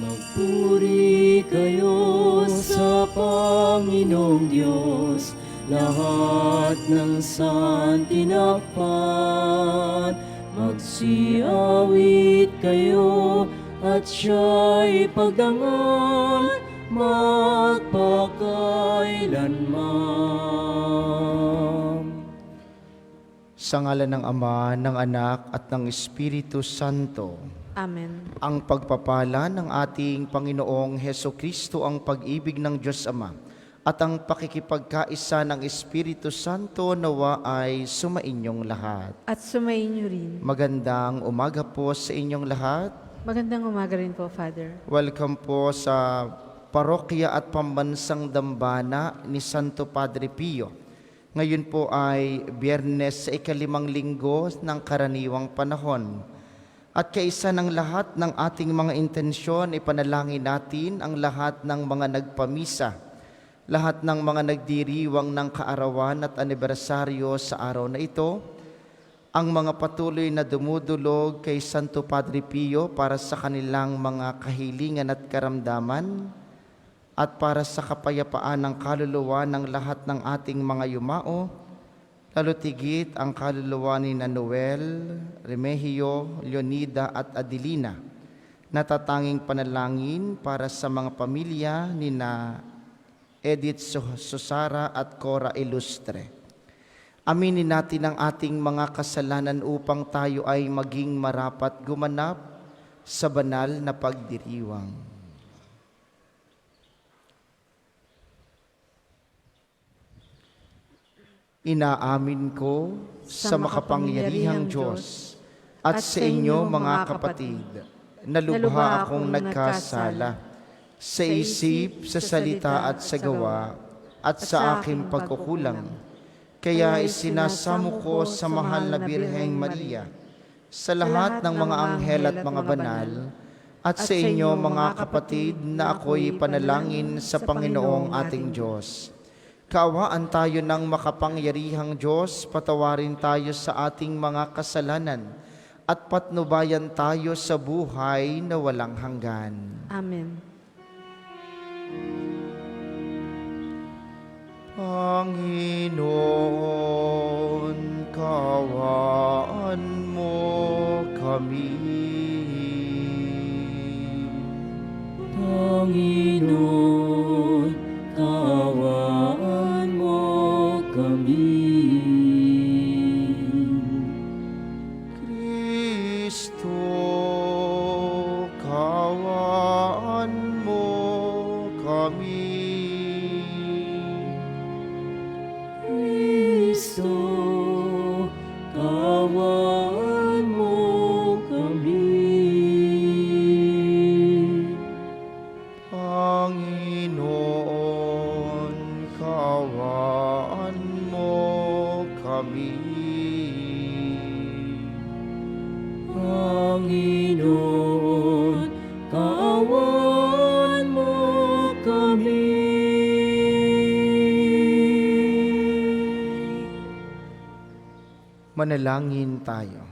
Magpuri kayo sa Panginoong Diyos, lahat ng santinakpan. Magsiawit kayo at siya'y pagdangal magpakailanman. Sa ngalan ng Ama, ng Anak, at ng Espiritu Santo. Amen. Ang pagpapala ng ating Panginoong Hesukristo, ang pag-ibig ng Diyos Ama, at ang pakikipagkaisa ng Espiritu Santo nawa ay sumainyong lahat. At sumainyo rin. Magandang umaga po sa inyong lahat. Magandang umaga rin po, Father. Welcome po sa Parokya at Pambansang Dambana ni Santo Padre Pio. Ngayon po ay Biyernes sa ika-5 linggo ng karaniwang panahon. At kaisa ng lahat ng ating mga intensyon, ipanalangin natin ang lahat ng mga nagpamisa, lahat ng mga nagdiriwang ng kaarawan at anibersaryo sa araw na ito, ang mga patuloy na dumudulog kay Santo Padre Pio para sa kanilang mga kahilingan at karamdaman, at para sa kapayapaan ng kaluluwa ng lahat ng ating mga yumao, lalo tigit ang kaluluwa ni Noel, Remigio, Leonida at Adelina. Natatanging panalangin para sa mga pamilya ni na Edith Susara at Cora Ilustre. Aminin natin ang ating mga kasalanan upang tayo ay maging marapat gumanap sa banal na pagdiriwang. Inaamin ko sa makapangyarihang Diyos at sa inyo mga kapatid, na lubha akong nagkasala sa isip, sa salita at sa gawa at sa aking pagkukulang. Kaya isinasamo ko sa mahal na Birheng Maria, sa lahat ng mga anghel at mga banal, at sa inyo mga kapatid na ako'y panalangin sa Panginoong ating Diyos. Kaawaan tayo ng makapangyarihang Diyos, patawarin tayo sa ating mga kasalanan, at patnubayan tayo sa buhay na walang hanggan. Amen. Panginoon, kaawaan mo kami. Panginoon, kaawaan mo kami. Kristo, kaawaan mo kami. Kristo, kaawaan mo kami. Panginoon, kaawaan mo kami. Panginoon, kaawaan mo kami. Manalangin tayo.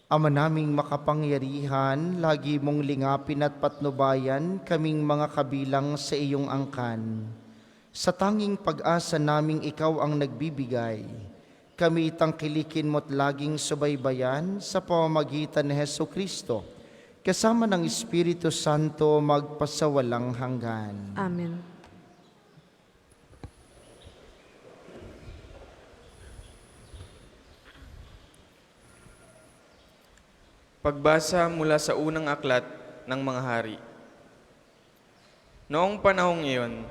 Ama naming makapangyarihan, lagi mong lingapin at patnubayan kaming mga kabilang sa iyong angkan. Sa tanging pag-asa naming ikaw ang nagbibigay, kami tangkilikin mo't laging subaybayan sa pamamagitan ni Hesukristo, kasama ng Espiritu Santo magpasawalang hanggan. Amen. Pagbasa mula sa unang aklat ng mga hari. Noong panahong iyon,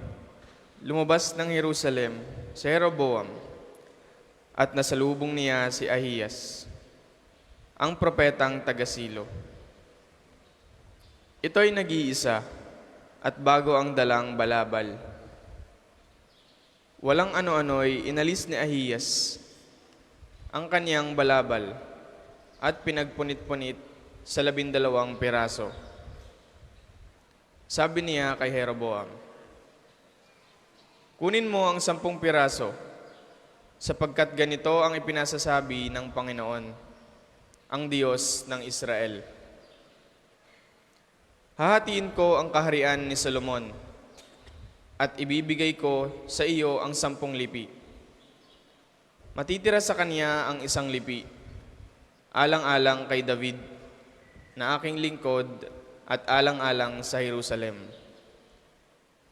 lumabas ng Jerusalem si Jeroboam at nasalubong niya si Ahiyas, ang propetang taga-Silo. Ito'y nag-iisa at bago ang dalang balabal. Walang ano-ano'y inalis ni Ahiyas ang kaniyang balabal at pinagpunit-punit sa 12 piraso. Sabi niya kay Jeroboam, "Kunin mo ang 10 piraso sapagkat ganito ang ipinasasabi ng Panginoon, ang Diyos ng Israel. Hahatiin ko ang kaharian ni Solomon at ibibigay ko sa iyo ang 10 lipi. Matitira sa kanya ang 1 lipi, alang-alang kay David, na aking lingkod at alang-alang sa Jerusalem,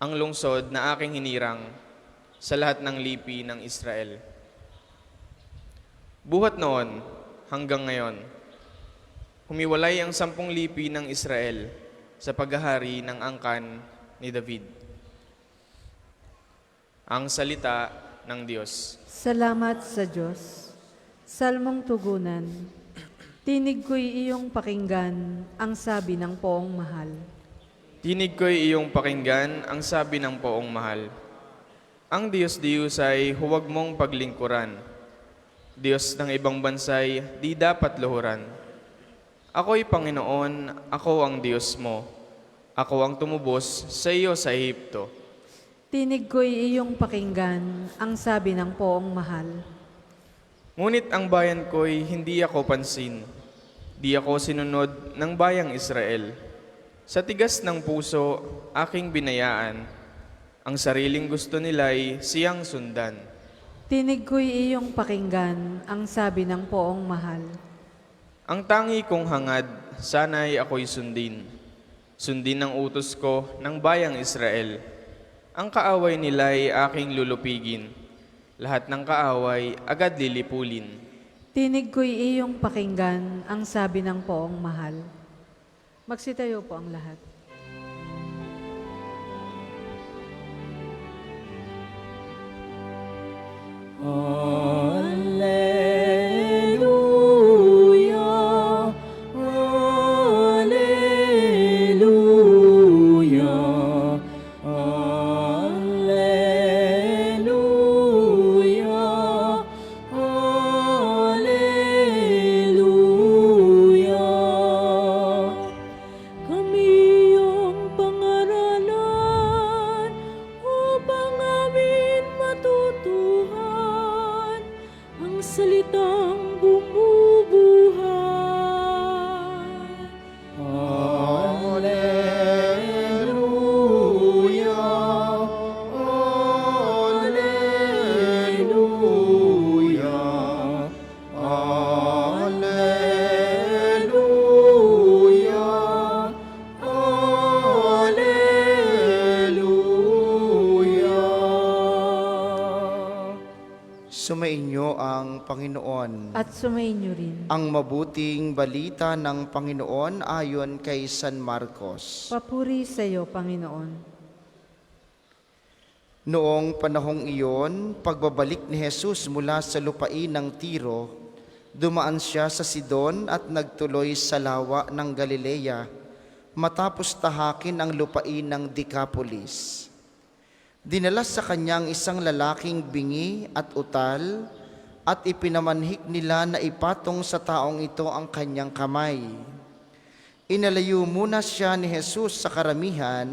ang lungsod na aking hinirang sa lahat ng lipi ng Israel. Buhat noon hanggang ngayon, humiwalay ang 10 lipi ng Israel sa paghahari ng angkan ni David. Ang salita ng Diyos. Salamat sa Diyos. Salmong tugunan. Tinig ko'y iyong pakinggan ang sabi ng poong mahal. Tinig ko'y iyong pakinggan ang sabi ng poong mahal. Ang Diyos ay huwag mong paglingkuran. Diyos ng ibang bansay, di dapat luhuran. Ako'y Panginoon, ako ang Diyos mo. Ako ang tumubos sa iyo sa Ehipto. Tinig ko'y iyong pakinggan ang sabi ng poong mahal. Ngunit ang bayan ko'y hindi ako pansin. Di ako sinunod ng bayang Israel. Sa tigas ng puso, aking binayaan. Ang sariling gusto nila'y siyang sundan. Tinig ko'y iyong pakinggan ang sabi ng poong mahal. Ang tangi kong hangad, sana'y ako'y sundin. Sundin ang utos ko ng bayang Israel. Ang kaaway nila'y aking lulupigin. Lahat ng kaaway agad lilipulin. Tinig ko'y iyong pakinggan ang sabi ng poong mahal. Magsitayo po ang lahat. Alleluia, Alleluia, Alleluia, Alleluia. Kami iyong pangaralan upang amin matutuhan ang salitang bumubuhay. Alleluia, Alleluia, Alleluia, Alleluia. Sumainyo ang Panginoon. At sumainyo rin. Ang mabuting balita ng Panginoon ayon kay San Marcos. Papuri sa iyo, Panginoon. Noong panahong iyon, pagbabalik ni Jesus mula sa lupain ng Tiro, dumaan siya sa Sidon at nagtuloy sa lawa ng Galilea, matapos tahakin ang lupain ng Decapolis. Dinala sa kanyang isang lalaking bingi at utal, at ipinamanhik nila na ipatong sa taong ito ang kanyang kamay. Inalayo muna siya ni Jesus sa karamihan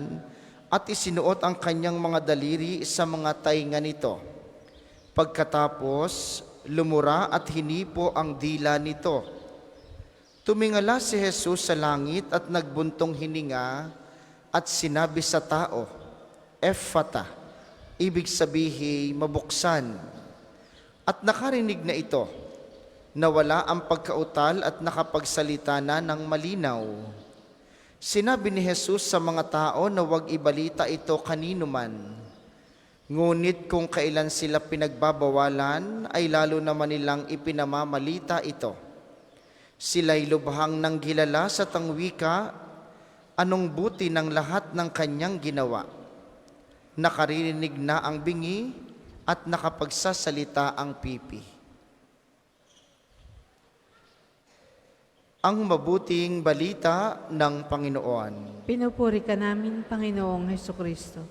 at isinuot ang kanyang mga daliri sa mga tainga nito. Pagkatapos, lumura at hinipo ang dila nito. Tumingala si Jesus sa langit at nagbuntong hininga at sinabi sa tao, Ephata, ibig sabihin mabuksan. At nakarinig na ito, nawala ang pagkautal at nakapagsalita na ng malinaw. Sinabi ni Jesus sa mga tao na huwag ibalita ito kanino man. Ngunit kung kailan sila pinagbabawalan, ay lalo naman nilang ipinamamalita ito. Sila'y lubhang nang gilala sa tangwika, anong buti ng lahat ng kanyang ginawa. Nakarinig na ang bingi at nakapagsasalita ang pipi. Ang mabuting balita ng Panginoon. Pinupuri ka namin, Panginoong Hesukristo.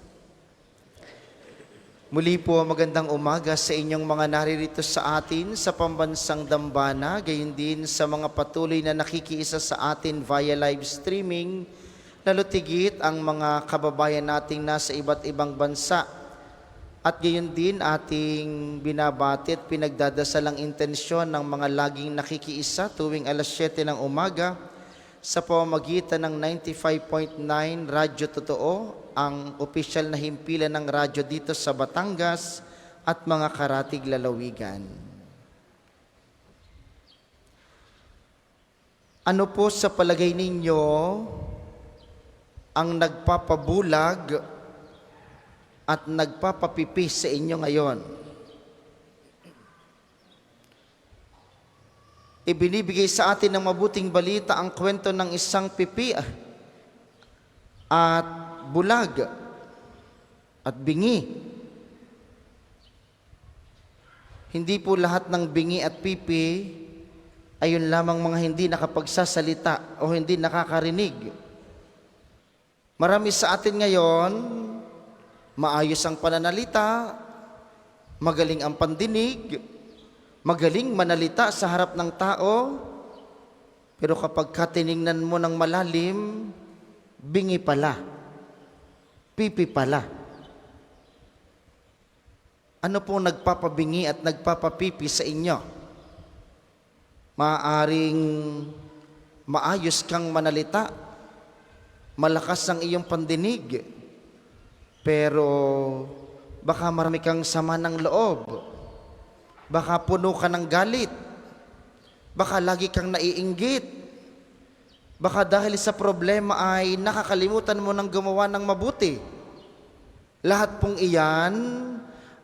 Muli po magandang umaga sa inyong mga naririto sa atin sa pambansang dambana, gayon din sa mga patuloy na nakikiisa sa atin via live streaming, lalo tigit ang mga kababayan nating nasa iba't ibang bansa At gayon din ating binabati at pinagdadasalang intensyon ng mga laging nakikiisa tuwing alas 7 ng umaga sa pamamagitan ng 95.9 Radyo Totoo, ang opisyal na himpilan ng radyo dito sa Batangas at mga karatig lalawigan. Ano po sa palagay ninyo ang nagpapabulag at nagpapapipis sa inyo ngayon? Ibinibigay sa atin ng mabuting balita ang kwento ng isang pipi at bulag at bingi. Hindi po lahat ng bingi at pipi ay yun lamang mga hindi nakapagsasalita o hindi nakakarinig. Marami sa atin ngayon, maayos ang pananalita, magaling ang pandinig, magaling manalita sa harap ng tao, pero kapag katiningnan mo ng malalim, bingi pala, pipi pala. Ano pong nagpapabingi at nagpapapipi sa inyo? Maaring maayos kang manalita, malakas ang iyong pandinig, pero baka marami kang sama ng loob, baka puno ka ng galit, baka lagi kang naiinggit, baka dahil sa problema ay nakakalimutan mo ng gumawa ng mabuti. Lahat pong iyan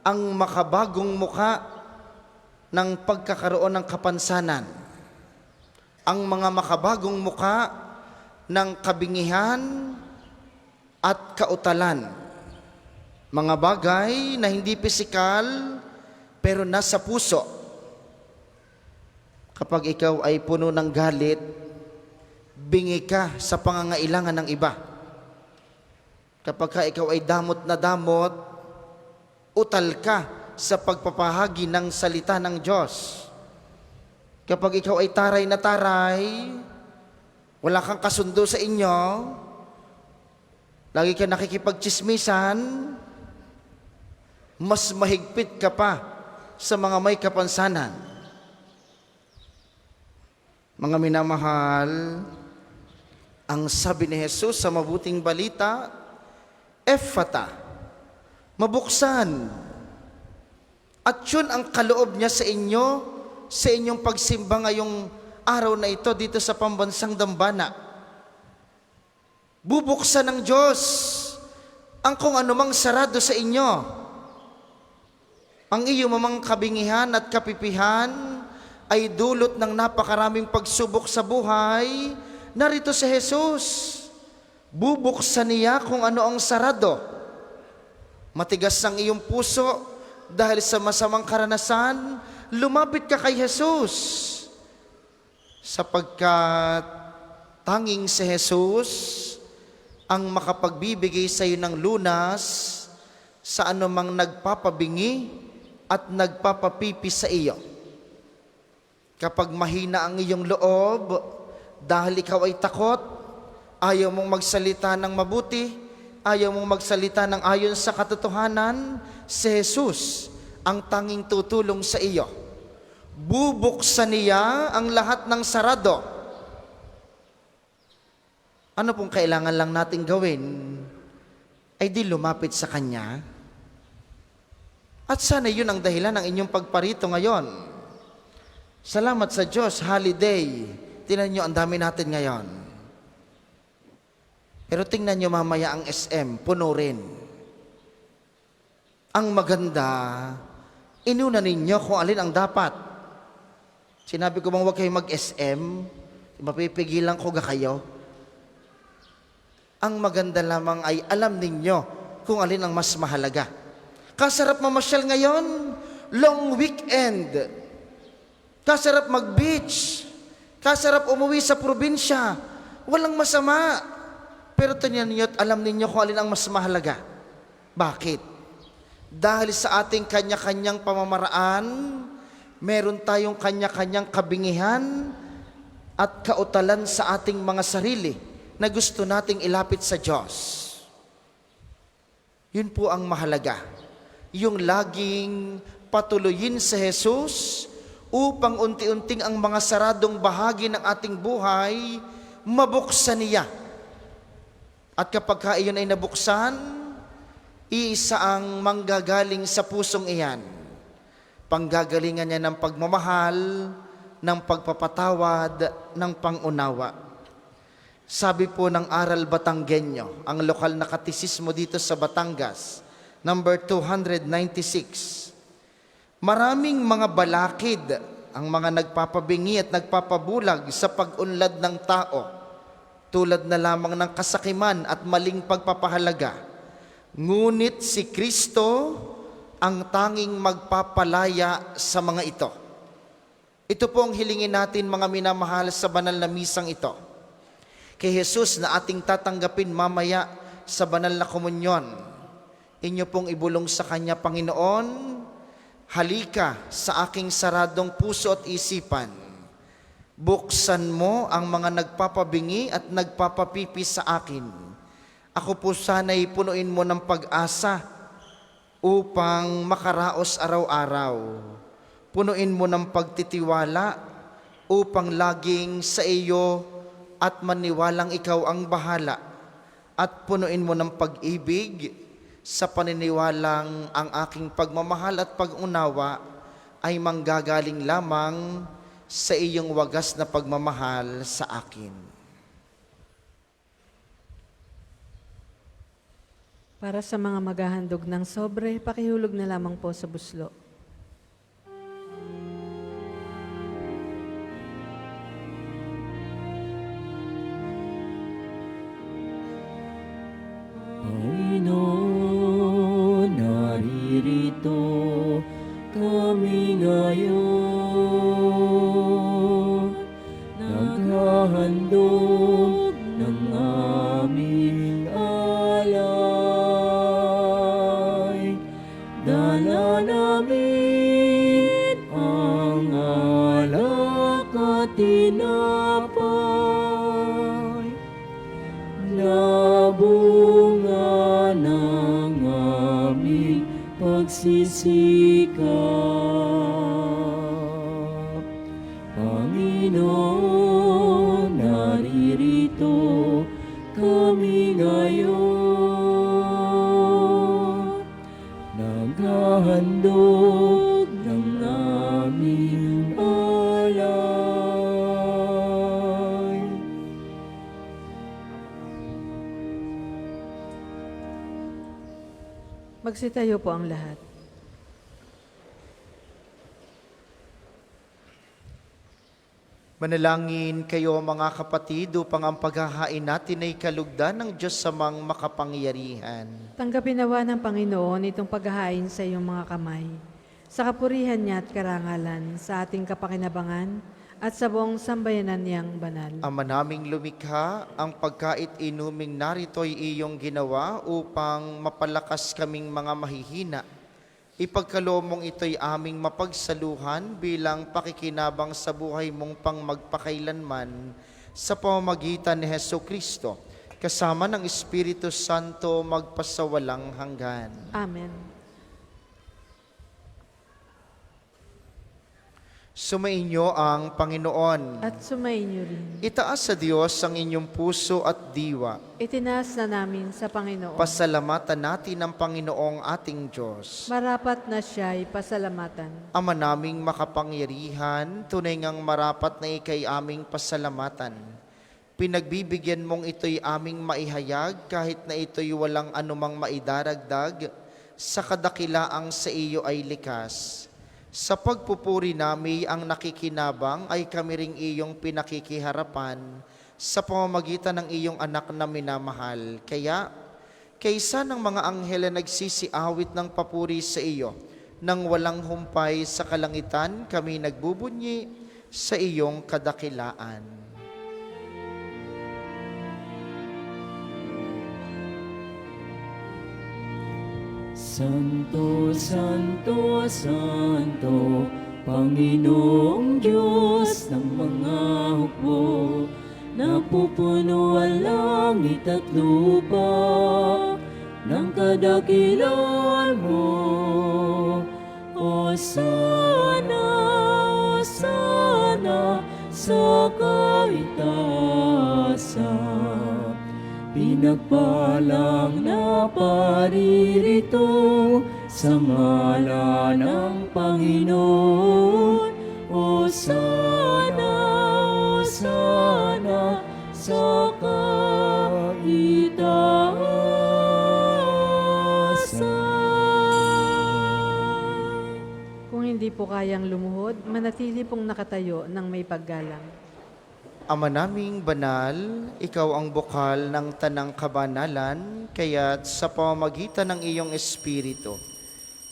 ang makabagong muka ng pagkakaroon ng kapansanan, ang mga makabagong muka ng kabingihan at kautalan. Mga bagay na hindi pisikal pero nasa puso. Kapag ikaw ay puno ng galit, bingi ka sa pangangailangan ng iba. Kapag ikaw ay damot na damot, utal ka sa pagpapahagi ng salita ng Diyos. Kapag ikaw ay taray na taray, wala kang kasundo sa inyo, lagi ka nakikipagtsismisan, mas mahigpit ka pa sa mga may kapansanan. Mga minamahal, ang sabi ni Jesus sa mabuting balita, Ephata, mabuksan. At yun ang kaloob niya sa inyo, sa inyong pagsimba ngayong araw na ito dito sa pambansang dambana. Bubuksan ng Diyos ang kung anumang sarado sa inyo. Ang iyong mamang kabingihan at kapipihan ay dulot ng napakaraming pagsubok sa buhay. Narito si Jesus. Bubuksan niya kung ano ang sarado. Matigas ang iyong puso dahil sa masamang karanasan, lumapit ka kay Jesus. Sapagkat tanging si Jesus ang makapagbibigay sa iyo ng lunas sa anumang nagpapabingi at nagpapapipi sa iyo. Kapag mahina ang iyong loob, dahil ikaw ay takot, ayaw mong magsalita ng mabuti, ayaw mong magsalita ng ayon sa katotohanan, si Jesus ang tanging tutulong sa iyo. Bubuksan niya ang lahat ng sarado. Ano pong kailangan lang nating gawin? Ay di lumapit sa Kanya. At sana yun ang dahilan ng inyong pagparito ngayon. Salamat sa Diyos, holiday. Tingnan nyo, ang dami natin ngayon. Pero tingnan nyo mamaya ang SM, puno rin. Ang maganda, inuna ninyo kung alin ang dapat. Sinabi ko bang huwag kayo mag-SM? Mapipigilan ko ga kayo? Ang maganda lamang ay alam ninyo kung alin ang mas mahalaga. Kasarap mamasyal ngayon, long weekend. Kasarap mag-beach. Kasarap umuwi sa probinsya. Walang masama. Pero tingnan niyo at alam ninyo kung alin ang mas mahalaga. Bakit? Dahil sa ating kanya-kanyang pamamaraan, meron tayong kanya-kanyang kabingihan at kautalan sa ating mga sarili na gusto nating ilapit sa Diyos. Yun po ang mahalaga. yung laging patuloyin sa Jesus upang unti-unting ang mga saradong bahagi ng ating buhay mabuksan niya. At kapag iyon ay nabuksan, iisa ang manggagaling sa pusong iyan. Panggagalingan niya ng pagmamahal, ng pagpapatawad, ng pangunawa. Sabi po ng Aral Batanggenyo, ang lokal na katisismo dito sa Batangas, number 296, maraming mga balakid ang mga nagpapabingi at nagpapabulag sa pag-unlad ng tao, tulad na lamang ng kasakiman at maling pagpapahalaga. Ngunit si Kristo ang tanging magpapalaya sa mga ito. Ito po ang hilingin natin, mga minamahal, sa banal na misang ito. Kay Jesus na ating tatanggapin mamaya sa banal na komunyon. Inyo pong ibulong sa Kanya, Panginoon, halika sa aking saradong puso at isipan. Buksan mo ang mga nagpapabingi at nagpapapipi sa akin. Ako po sana'y punuin mo ng pag-asa upang makaraos araw-araw. Punuin mo ng pagtitiwala upang laging sa iyo at maniwalang ikaw ang bahala. At punuin mo ng pag-ibig sa paniniwalang ang aking pagmamahal at pag-unawa ay manggagaling lamang sa iyong wagas na pagmamahal sa akin. Para sa mga maghahandog ng sobre, pakihulog na lamang po sa buslo. Panginoon, naririto kami ngayon, naghahandog ng aming alay. Dala namin ang alak at tinapay na bunga ng aming pagsisikap. Panginoon, naririto kami ngayon, naghahandog ng aming alay. Magsitayo po ang lahat. Manalangin kayo, mga kapatid, upang ang paghahain natin ay kalugdan ng Diyos samang makapangyarihan. Tanggapin nawa ng Panginoon itong paghahain sa iyong mga kamay, sa kapurihan niya at karangalan, sa ating kapakinabangan at sa buong sambayanan niyang banal. Ama naming lumikha, ang pagkait inuming narito'y iyong ginawa upang mapalakas kaming mga mahihina. Ipagkaloob mong ito'y aming mapagsaluhan bilang pakikinabang sa buhay mong pangmagpakailanman sa pamamagitan ni Hesukristo, kasama ng Espiritu Santo magpasawalang hanggan. Amen. Sumainyo ang Panginoon. At sumainyo rin. Itaas sa Diyos ang inyong puso at diwa. Itinaas na namin sa Panginoon. Pasalamatan natin ang Panginoong ating Diyos. Marapat na siya'y pasalamatan. Ama naming makapangyarihan, tunay ngang marapat na ikay aming pasalamatan. Pinagbibigyan mong ito'y aming maihayag kahit na ito'y walang anumang maidaragdag sa kadakilaang sa iyo ay likas. Sa pagpupuri nami ang nakikinabang ay kami ring iyong pinakikiharapan sa pamamagitan ng iyong anak na minamahal. Kaya, kaysa ng mga anghel na nagsisiawit ng papuri sa iyo, nang walang humpay sa kalangitan, kami nagbubunyi sa iyong kadakilaan. Santo, Santo, Santo, Panginoong Diyos ng mga hukbo, napupuno ang langit at lupa ng kadakilan mo. Hosana, Hosana sa kaitaasan. Pinagpalang na paririto sa ngalan ng Panginoon. Hosana, Hosana sa kaitaasan. Kung hindi po kayang lumuhod, manatili pong nakatayo ng may paggalang. Ama naming banal, ikaw ang bukal ng tanang kabanalan, kaya't sa pamamagitan ng iyong Espiritu,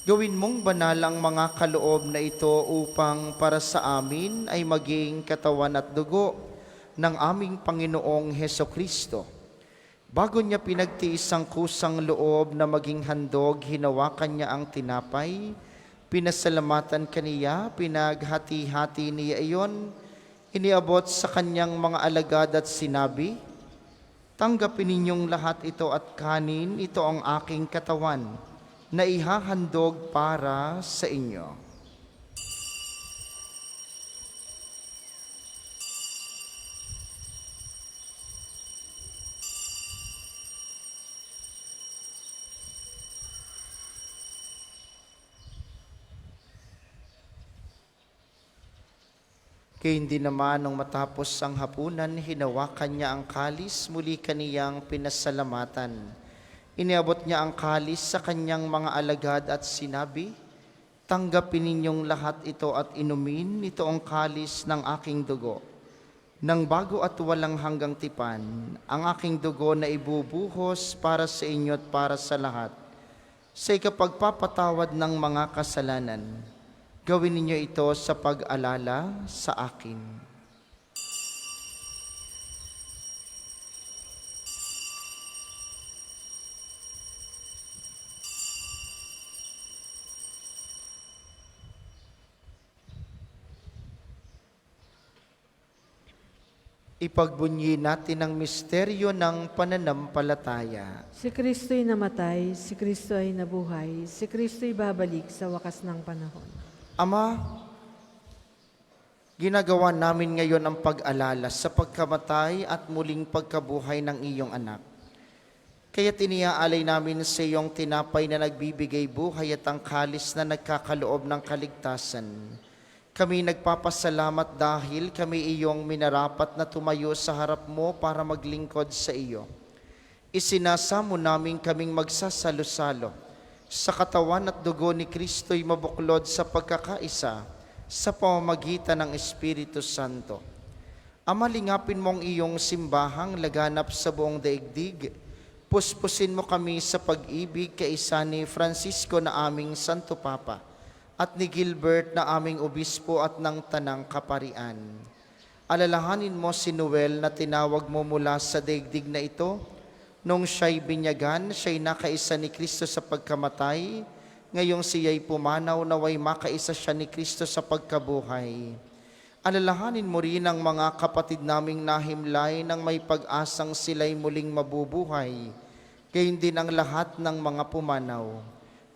gawin mong banal ang mga kaloob na ito upang para sa amin ay maging katawan at dugo ng aming Panginoong Heso Kristo. Bago niya pinagtiis ang kusang loob na maging handog, hinawakan niya ang tinapay, pinasalamatan kaniya, pinaghati-hati niya iyon, iniabot sa kanyang mga alagad at sinabi, "Tanggapin ninyong lahat ito at kanin, ito ang aking katawan na ihahandog para sa inyo." Kaya hindi naman nung matapos ang hapunan, hinawakan niya ang kalis, muli kaniyang pinasalamatan. Iniabot niya ang kalis sa kanyang mga alagad at sinabi, "Tanggapin ninyong lahat ito at inumin, ito ang kalis ng aking dugo. Nang bago at walang hanggang tipan, ang aking dugo na ibubuhos para sa inyo at para sa lahat, sa ikapagpapatawad ng mga kasalanan. Gawin ninyo ito sa pag-alala sa akin." Ipagbunyi natin ang misteryo ng pananampalataya. Si Kristo'y namatay, si Kristo ay nabuhay, si Kristo'y babalik sa wakas ng panahon. Ama, ginagawa namin ngayon ang pag-alala sa pagkamatay at muling pagkabuhay ng iyong anak. Kaya tiniaalay namin sa iyong tinapay na nagbibigay buhay at ang kalis na nagkakaloob ng kaligtasan. Kami nagpapasalamat dahil kami iyong minarapat na tumayo sa harap mo para maglingkod sa iyo. Isinasamo namin kaming magsasalo-salo sa katawan at dugo ni Kristo'y mabuklod sa pagkakaisa sa pamamagitan ng Espiritu Santo. Ama, lingapin mong iyong simbahang laganap sa buong daigdig. Puspusin mo kami sa pag-ibig kaisa ni Francisco na aming Santo Papa at ni Gilbert na aming obispo at ng Tanang Kaparian. Alalahanin mo si Noel na tinawag mo mula sa daigdig na ito. Nung siya'y binyagan, siya'y nakaisa ni Kristo sa pagkamatay. Ngayong siya'y pumanaw, naway makaisa siya ni Kristo sa pagkabuhay. Alalahanin mo rin ang mga kapatid naming nahimlay nang may pag-asang sila'y muling mabubuhay. Gayon din ang lahat ng mga pumanaw.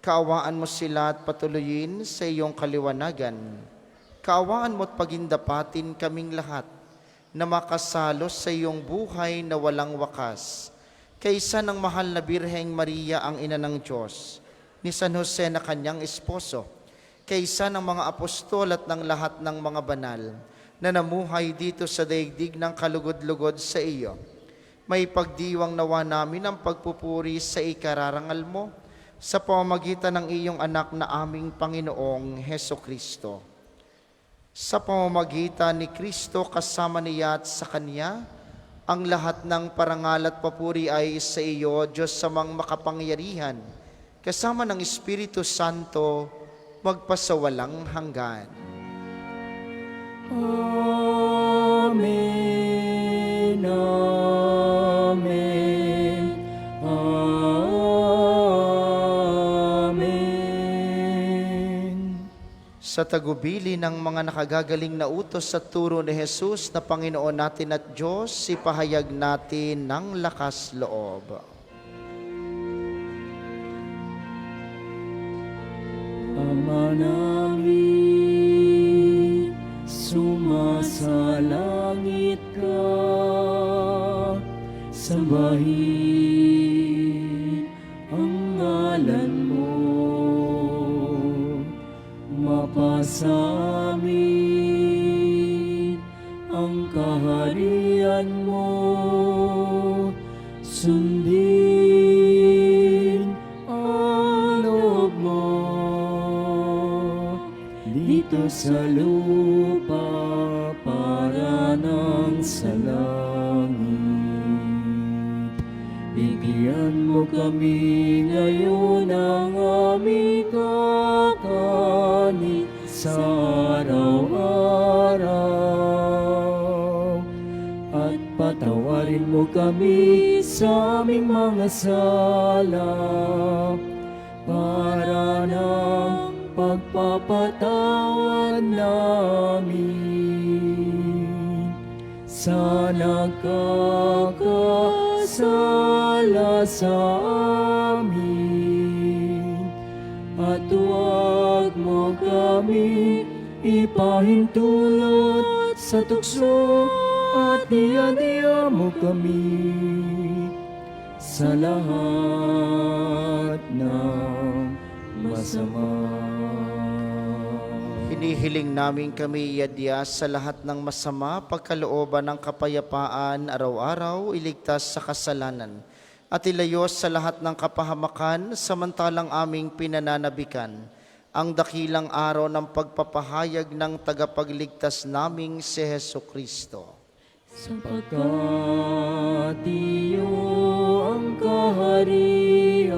Kaawaan mo sila at patuloyin sa iyong kaliwanagan. Kaawaan mo at pagindapatin kaming lahat na makasalo sa iyong buhay na walang wakas. Kaysa ng mahal na Birheng Maria ang ina ng Diyos, ni San Jose na kanyang esposo, kaysa ng mga apostol at ng lahat ng mga banal na namuhay dito sa daigdig ng kalugod-lugod sa iyo. May pagdiwang nawa namin ang pagpupuri sa ikararangal mo sa pamamagitan ng iyong anak na aming Panginoong Heso Kristo. Sa pamamagitan ni Kristo kasama niya at sa Kanya, ang lahat ng parangal at papuri ay sa iyo, Diyos samang makapangyarihan, kasama ng Espiritu Santo, magpasawalang hanggan. Amen. Amen. Amen. Sa tagubili ng mga nakagagaling na utos sa turo ni Jesus na Panginoon natin at Diyos, ipahayag natin ng lakas loob. Ama namin, sumasalangit ka, sambahin ang ngalan mo, mapasamin ang kaharian mo, sundin ang loob mo dito sa lupa para nang sa langit. Bigyan mo kami ngayon ng aming kakanin sa araw-araw, at patawarin mo kami sa aming mga sala para ng pagpapatawad namin sa nagkakasala sa amin, at huwag mo kami ipahintulot sa tukso, at diya mo kami sa lahat ng masama. Hinihiling namin kami iadya sa lahat ng masama, pagkalooban ng kapayapaan, araw-araw, iligtas sa kasalanan, at ilayo sa lahat ng kapahamakan, samantalang aming pinananabikan ang dakilang araw ng pagpapahayag ng tagapagligtas naming si Hesukristo. Sapagkat iyo ang kaharian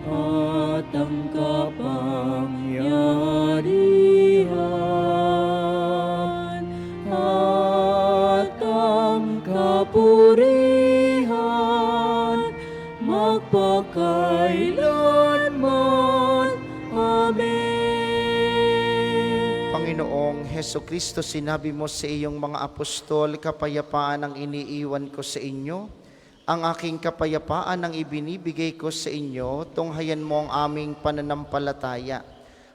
at ang kapangyarihan at ang kapurihan magpakailanman. Amen. Panginoong Hesukristo, sinabi mo sa iyong mga apostol, kapayapaan ang iniiwan ko sa inyo, ang aking kapayapaan ang ibinibigay ko sa inyo, tunghayan mo ang aming pananampalataya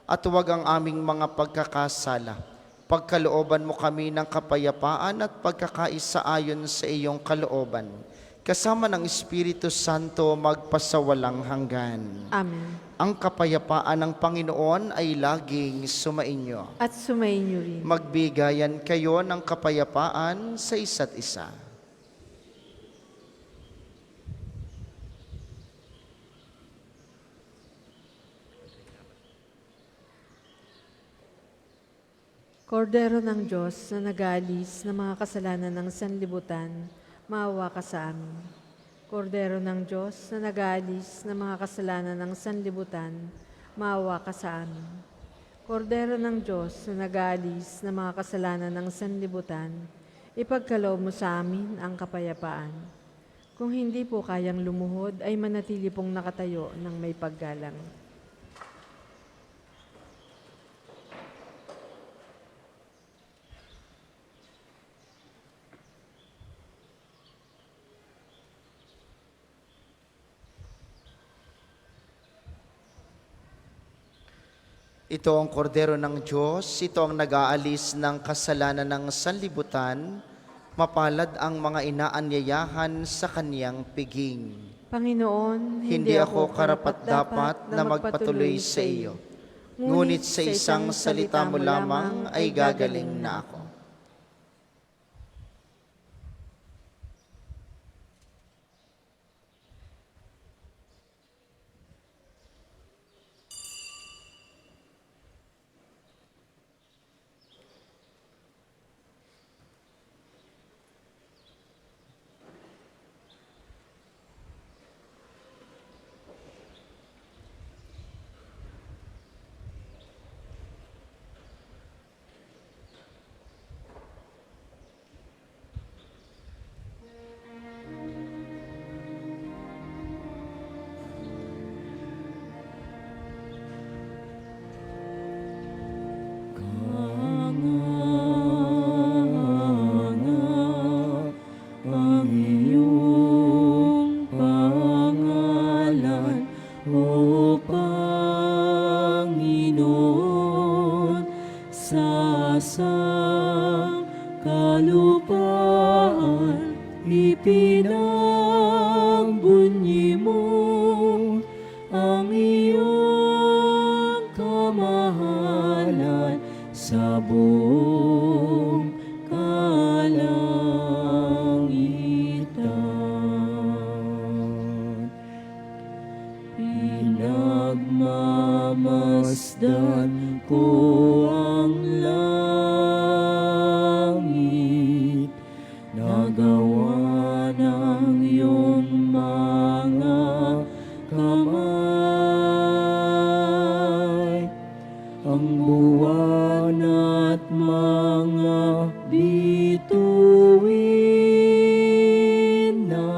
at huwag ang aming mga pagkakasala. Pagkalooban mo kami ng kapayapaan at pagkakaisa ayon sa iyong kalooban, kasama ng Espiritu Santo magpasawalang hanggan. Amen. Ang kapayapaan ng Panginoon ay laging sumainyo. At sumainyo rin. Magbigayan kayo ng kapayapaan sa isa't isa. Kordero ng Diyos na nag-aalis ng mga kasalanan ng sanlibutan, maawa ka sa amin. Kordero ng Diyos na nag-aalis ng mga kasalanan ng sanlibutan, maawa ka sa amin. Kordero ng Diyos na nag-aalis ng mga kasalanan ng sanlibutan, ipagkaloob mo sa amin ang kapayapaan. Kung hindi po kayang lumuhod, ay manatili pong nakatayo ng may paggalang. Ito ang kordero ng Diyos, ito ang nag-aalis ng kasalanan ng sanlibutan, mapalad ang mga inaanyayahan sa kaniyang piging. Panginoon, Hindi ako karapat-dapat na magpatuloy sa iyo, ngunit sa isang salita mo lamang ay gagaling na ako. sang kalupaan ipinagbunyi mo ang iyong kamahalan sa buong kalangitan. Pinagmamasdan ko ang langit, nagawa ng iyong mga kamay, ang buwan at mga bituin na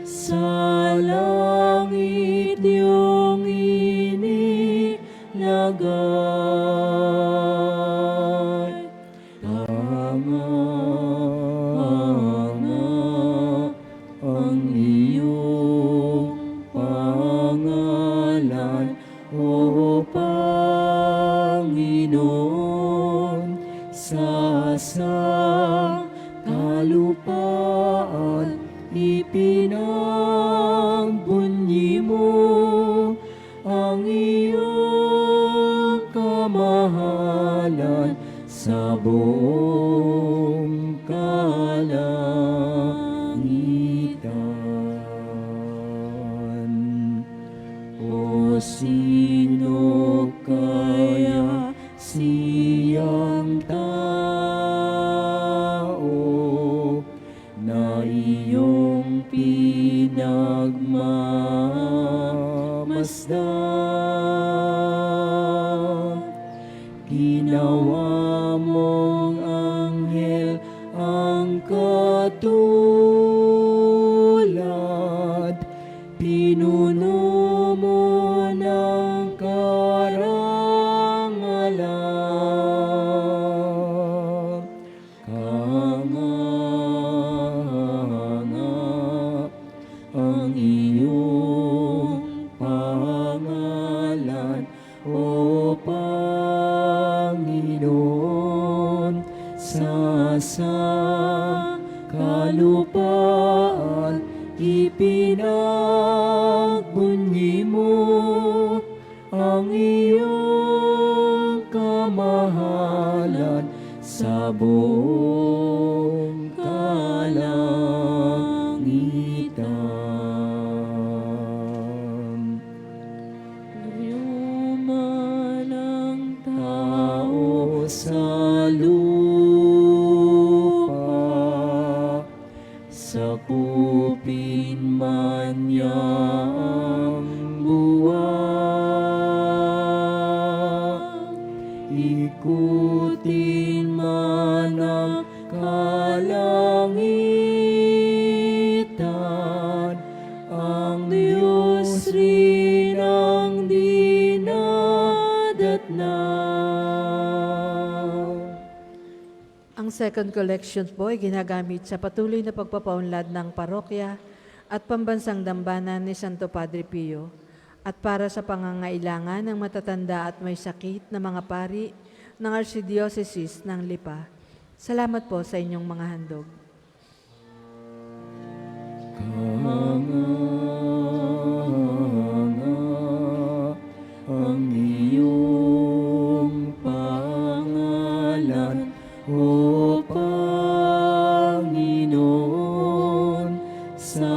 sa langit iyong inilagay. Hanga ang iyong pangalan, O Panginoon, sa kalupaan ipinagbunyi mo ang iyong kamahalan sa buong kalangitan. O sino kaya siyang tao na iyong pinagmamasdan? Ginawa mong anghel ang katulad, pinuno mo ng karangalan. Hanga ang iyong pangalan, O Panginoon, sa kalupaan ipinagbunyi mo ang iyong kamahalan sa buong kalangitan. Yuman ang tao sa lupa, sakupin man niya ang buwan, ikutin man ang kalangitan, ang Diyos rin ang dinadatnan. Ang second collection po ay ginagamit sa patuloy na pagpapaunlad ng parokya at pambansang dambana ni Santo Padre Pio at para sa pangangailangan ng matatanda at may sakit na mga pari ng Archdiocese ng Lipa. Salamat po sa inyong mga handog. Hanga ang iyong pangalan, O Panginoon, sa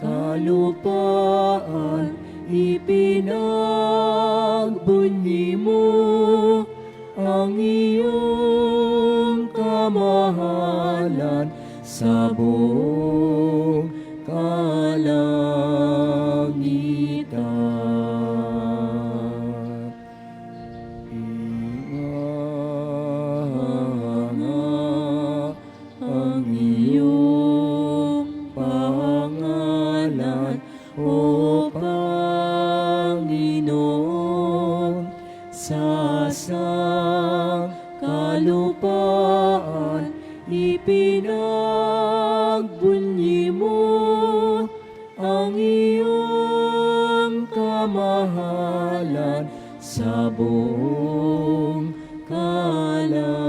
kalupaan ipinagbunyi mo ang iyong kamahalan sa buong kalangitan. Hanga ang iyong pangalan, O Panginoon, sa kalupaan ipinagbunyi mo ang iyong kamahalan sa buong kalangitan.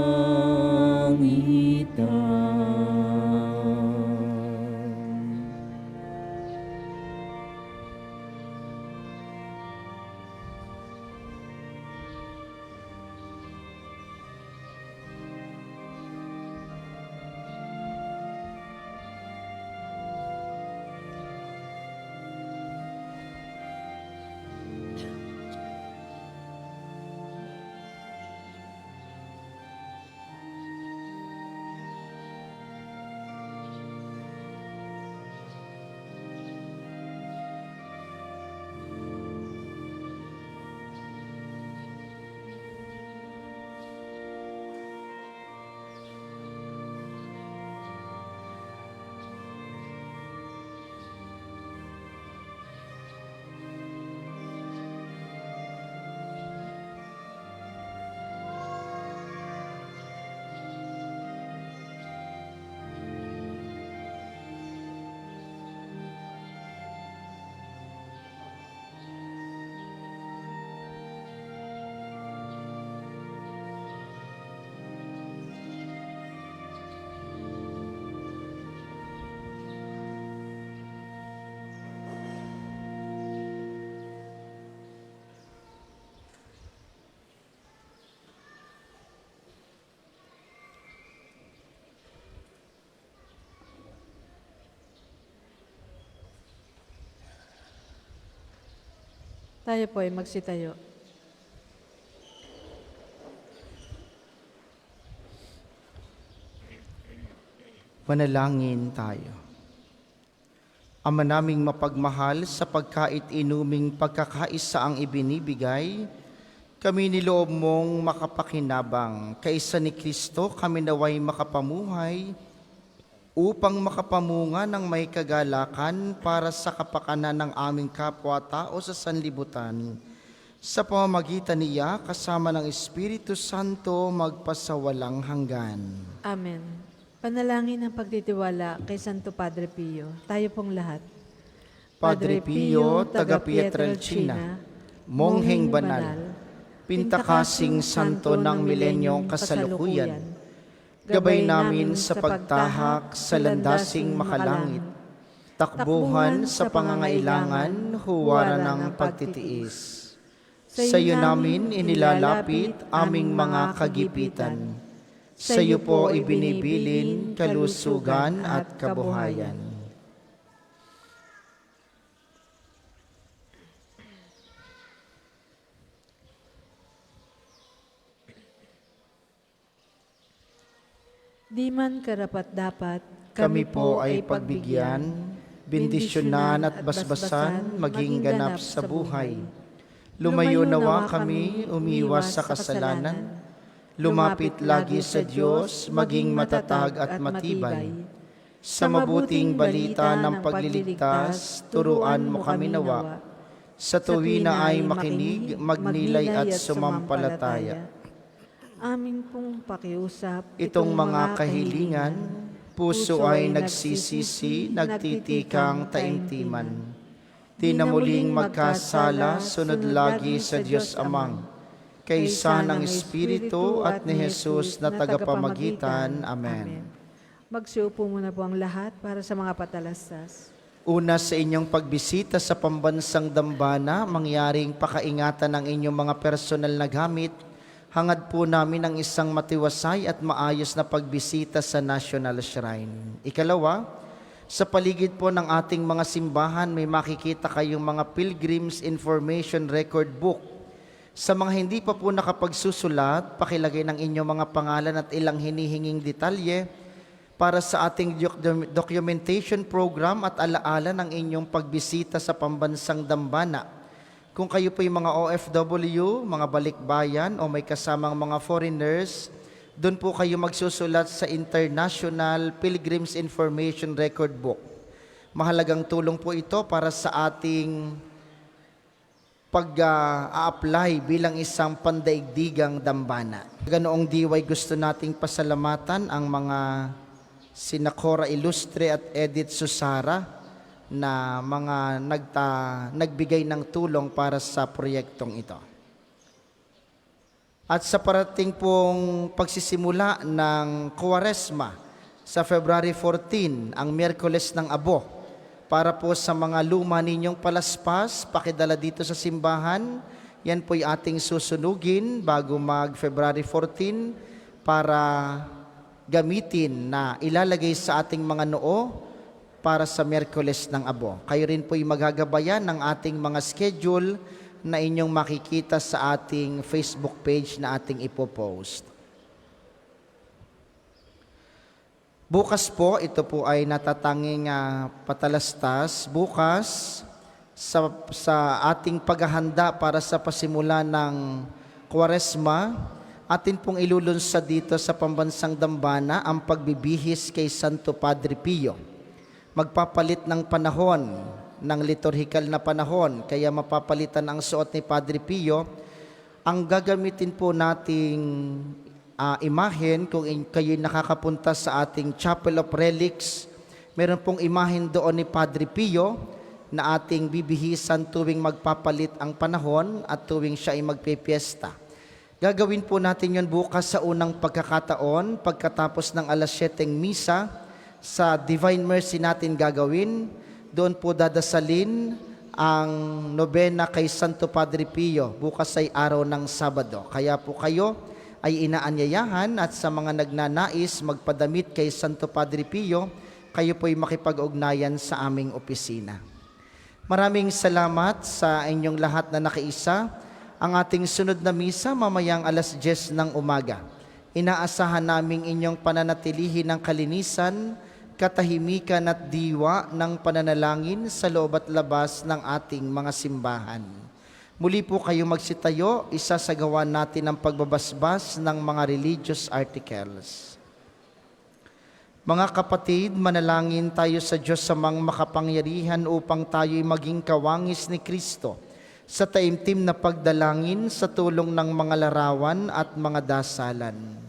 Tayo po ay magsitayo. Manalangin tayo. Ama naming mapagmahal, sa pagkait inuming pagkakaisa ang ibinibigay, kami niloob mong makapakinabang. Kaisa ni Kristo kami naway makapamuhay upang makapamunga ng may kagalakan para sa kapakanan ng aming kapwa-tao sa sanlibutan. Sa pamamagitan niya, kasama ng Espiritu Santo, magpasawalang hanggan. Amen. Panalangin ng pagtitiwala kay Santo Padre Pio. Tayo pong lahat. Padre Pio, taga Pietrelcina, Mongheng Banal, Pintakasing Santo ng Milenyong Kasalukuyan, gabay namin sa pagtahak sa landasing makalangit, takbuhan sa pangangailangan, huwara ng pagtitiis. Sa iyo namin inilalapit aming mga kagipitan. Sa iyo po ibinibilin kalusugan at kabuhayan. Di man karapat-dapat, Kami po ay pagbigyan, bendisyonan at basbasan maging ganap sa buhay. Lumayo nawa kami, umiwas sa kasalanan. Lumapit lagi sa Diyos, maging matatag at matibay. Sa mabuting balita ng pagliligtas, turuan mo kami nawa. Sa tuwina ay makinig, magnilay at sumampalataya. Amin pong pakiusap, Itong mga kahilingan, puso ay nagsisisi, nagtitikang taimtiman. Di na muling magkasala, sunod lagi sa Diyos Amang, kaysa ng Espiritu at ni Jesus na tagapamagitan. Amen. Magsiupo muna po ang lahat para sa mga patalastas. Una sa inyong pagbisita sa pambansang dambana, mangyaring pakaingatan ng inyong mga personal na gamit. Hangad po namin ang isang matiwasay at maayos na pagbisita sa National Shrine. Ikalawa, sa paligid po ng ating mga simbahan, may makikita kayong mga Pilgrim's Information Record Book. Sa mga hindi pa po nakapagsusulat, pakilagay ng inyong mga pangalan at ilang hinihinging detalye para sa ating documentation program at alaala ng inyong pagbisita sa pambansang dambana. Kung kayo po yung mga OFW, mga balikbayan o may kasamang mga foreigners, doon po kayo magsusulat sa International Pilgrim's Information Record Book. Mahalagang tulong po ito para sa ating pag-a-apply bilang isang pandaigdigang dambana. Ganoong diway gusto nating pasalamatan ang mga sina Cora Ilustre at Edith Susara na mga nagbigay ng tulong para sa proyektong ito. At sa parating pong pagsisimula ng Kwaresma sa February 14, ang Miyerkules ng Abo, para po sa mga luma ninyong palaspas, pakidala dito sa simbahan. Yan po'y ating susunugin bago mag February 14 para gamitin na ilalagay sa ating mga noo para sa Miyerkules ng Abo. Kayo rin po'y magagabayan ng ating mga schedule na inyong makikita sa ating Facebook page na ating ipopost. Bukas po, ito po ay natatanging patalastas. Bukas, sa ating paghahanda para sa pasimula ng Kwaresma, atin pong ilulunsad dito sa Pambansang Dambana ang pagbibihis kay Santo Padre Pio. Magpapalit ng panahon, ng liturhikal na panahon, kaya mapapalitan ang suot ni Padre Pio. Ang gagamitin po nating imahen, kung kayo nakakapunta sa ating Chapel of Relics, meron pong imahen doon ni Padre Pio na ating bibihisan tuwing magpapalit ang panahon at tuwing siya ay magpipiesta. Gagawin po natin yon bukas sa unang pagkakataon, pagkatapos ng alas 7 misa, sa Divine Mercy natin gagawin. Doon po dadasalin ang nobena kay Santo Padre Pio. Bukas ay araw ng Sabado. Kaya po kayo ay inaanyayahan at sa mga nagnanais magpadamit kay Santo Padre Pio, kayo po'y makipag-ugnayan sa aming opisina. Maraming salamat sa inyong lahat na nakiisa. Ang ating sunod na misa mamayang alas 10 ng umaga. Inaasahan naming inyong pananatilihin ng kalinisan, katahimikan at diwa ng pananalangin sa loob at labas ng ating mga simbahan. Muli po kayo magsitayo, isasagawa natin ang pagbabasbas ng mga religious articles. Mga kapatid, manalangin tayo sa Diyos samang makapangyarihan upang tayo'y maging kawangis ni Kristo sa taimtim na pagdalangin sa tulong ng mga larawan at mga dasalan.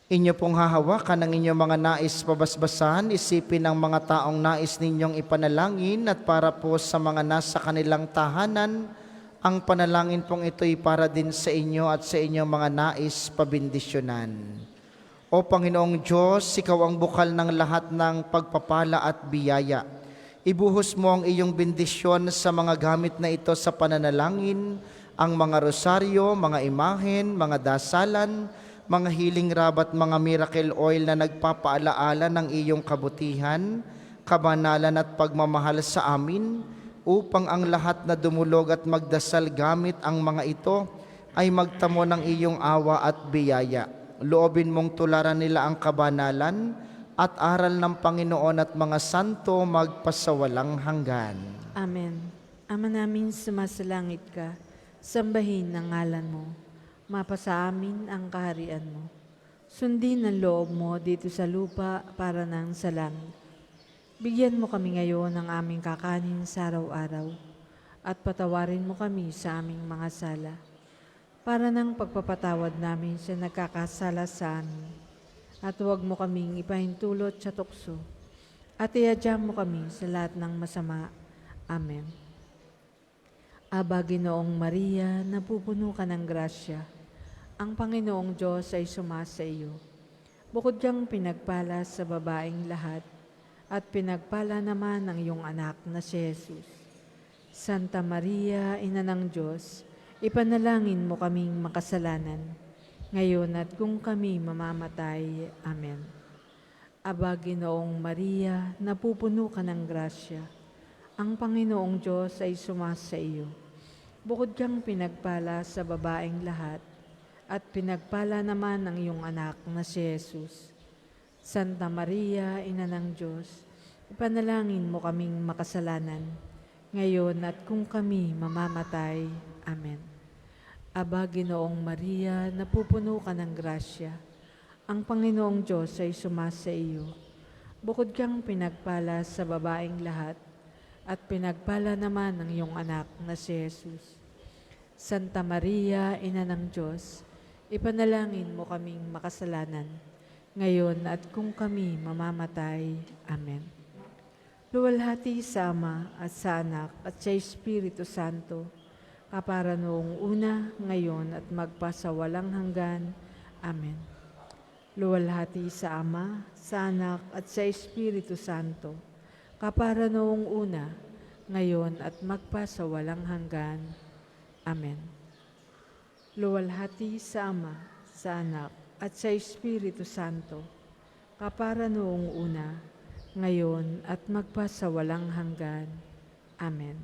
Inyo pong hahawakan ang inyong mga nais pabasbasan, isipin ang mga taong nais ninyong ipanalangin at para po sa mga nasa kanilang tahanan, ang panalangin pong ito'y para din sa inyo at sa inyong mga nais pabindisyonan. O Panginoong Diyos, Ikaw ang bukal ng lahat ng pagpapala at biyaya. Ibuhos mo ang iyong bendisyon sa mga gamit na ito sa pananalangin, ang mga rosaryo, mga imahen, mga dasalan, mga healing rub at mga miracle oil na nagpapaalaala ng iyong kabutihan, kabanalan at pagmamahal sa amin, upang ang lahat na dumulog at magdasal gamit ang mga ito ay magtamo ng iyong awa at biyaya. Loobin mong tularan nila ang kabanalan at aral ng Panginoon at mga santo magpasawalang hanggan. Amen. Ama namin sumasalangit ka, sambahin ang ngalan mo. Mapasa amin ang kaharian mo. Sundin ang loob mo dito sa lupa para nang sa langit. Bigyan mo kami ngayon ng aming kakanin sa araw-araw at patawarin mo kami sa aming mga sala para nang pagpapatawad namin sa nagkakasala sa amin. At huwag mo kaming ipahintulot sa tukso at iadya mo kami sa lahat ng masama. Amen. Aba, Ginoong Maria, napupuno ka ng grasya. Ang Panginoong Diyos ay sumasa iyo. Bukod kang pinagpala sa babaeng lahat, at pinagpala naman ang iyong anak na si Jesus. Santa Maria, Ina ng Diyos, ipanalangin mo kaming makasalanan, ngayon at kung kami mamamatay. Amen. Aba, Ginoong Maria, napupuno ka ng grasya. Ang Panginoong Diyos ay sumasa iyo. Bukod kang pinagpala sa babaeng lahat, at pinagpala naman ang iyong anak na si Jesus. Santa Maria, Ina ng Diyos, ipanalangin mo kaming makasalanan, ngayon at kung kami mamamatay. Amen. Aba, Ginoong Maria, napupuno ka ng grasya. Ang Panginoong Diyos ay sumasa iyo. Bukod kang pinagpala sa babaeng lahat, at pinagpala naman ang iyong anak na si Jesus. Santa Maria, Ina ng Diyos, ipanalangin mo kaming makasalanan, ngayon at kung kami mamamatay. Amen. Luwalhati sa Ama at sa Anak at sa Espiritu Santo, kapara noong una, ngayon at magpasawalang hanggan. Amen. Luwalhati sa Ama, sa Anak at sa Espiritu Santo, kapara noong una, ngayon at magpasawalang hanggan. Amen. Luwalhati sa Ama, sa Anak at sa Espiritu Santo, kapara noong una, ngayon at magpasawalang hanggan. Amen.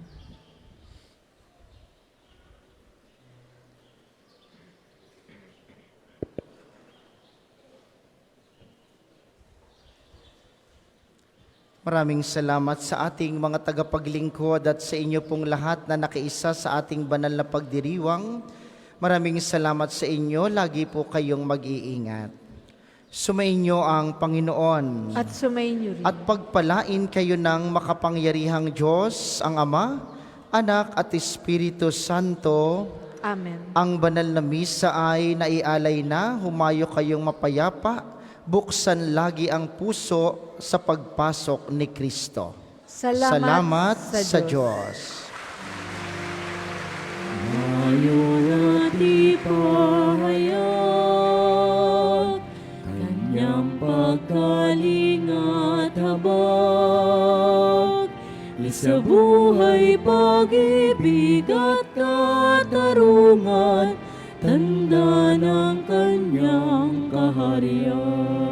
Maraming salamat sa ating mga tagapaglingkod at sa inyo pong lahat na nakiisa sa ating banal na pagdiriwang. Maraming salamat sa inyo, lagi po kayong mag-iingat. Sumainyo ang Panginoon. At sumainyo rin. At pagpalain kayo ng makapangyarihang Diyos, ang Ama, Anak at Espiritu Santo. Amen. Ang banal na misa ay naialay na, humayo kayong mapayapa. Buksan lagi ang puso sa pagpasok ni Kristo. Salamat sa Diyos. Ngayon at ipahayag, Kanyang pagkaling at habag, sa buhay, pag-ibig at katarungan, tanda ng Kanyang kaharian.